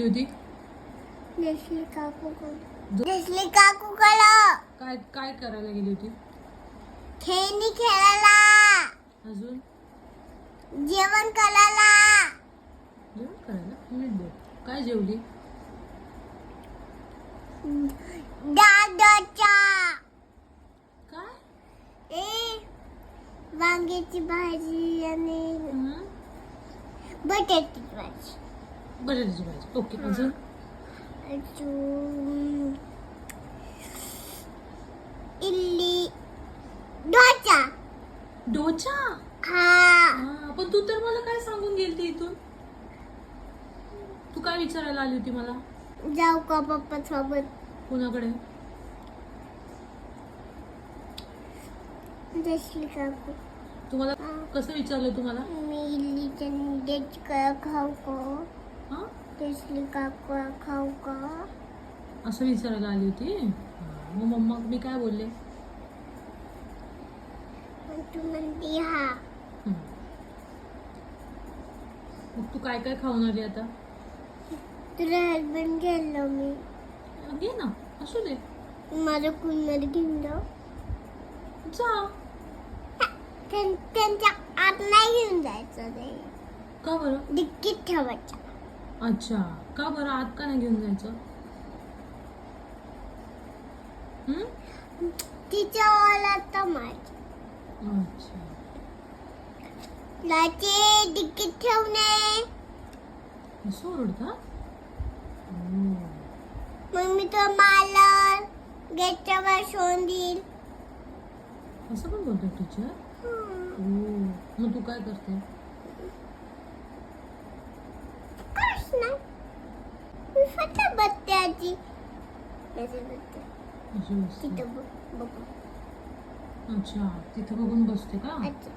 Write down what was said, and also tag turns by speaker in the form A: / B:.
A: होती
B: जसली काकूकडं
A: काय काय करायला गेली होती?
B: खेळणी खेळायला,
A: अजून
B: जेवण करायला.
A: जेवण करायला नीट बोल. काय जेवली?
B: दादाच्या
A: काय?
B: वांग्याची भाजी आणि बटाट्याची भाजी.
A: बटाट्याची भाजी. ओके. अजून
B: अजून इडली, डोसा.
A: डोसा.
B: हा.
A: पण तू तर मला काय सांगून गेलती इथून? तू काय विचारायला आली होती मला?
B: जाऊ का पप्पा सोबत?
A: कुणाकडे?
B: जसली काकू.
A: तुम्हाला कसं विचारलं तुम्हाला?
B: मी इडलीच्या निड्याची खाऊ का?
A: हा,
B: जसली काकू खाऊ का?
A: असं विचारायला आली होती. मग मम्मा मी काय बोलले?
B: मग तू म्हणते हा.
A: मग तू काय काय खाऊन आली आता?
B: तुला हसबंड गेलो मी.
A: घे ना, असू दे.
B: माझं कुणीवर घेऊन जाऊ.
A: जा.
B: त्यांच्या आत नाही घेऊन जायचं ते.
A: का बरं?
B: डिक्कीत ठेवायचं.
A: अच्छा, का बरं आत का नाही घेऊन जायचं?
B: तिच्या ओळख माझी.
A: अच्छा.
B: लाचे डिक्कीत ठेवणे.
A: असं ओरडता?
B: मग मी तो मालर गेटच्या वर सोडून देईल.
A: असं पण बोलतो टीचर? मग तू काय करते?
B: काहीच नाही. मी फक्त बघते आजी. बघते.
A: असं बसते.
B: तिथं बघू.
A: अच्छा, तिथं बघून बसते का?
B: अच्छा.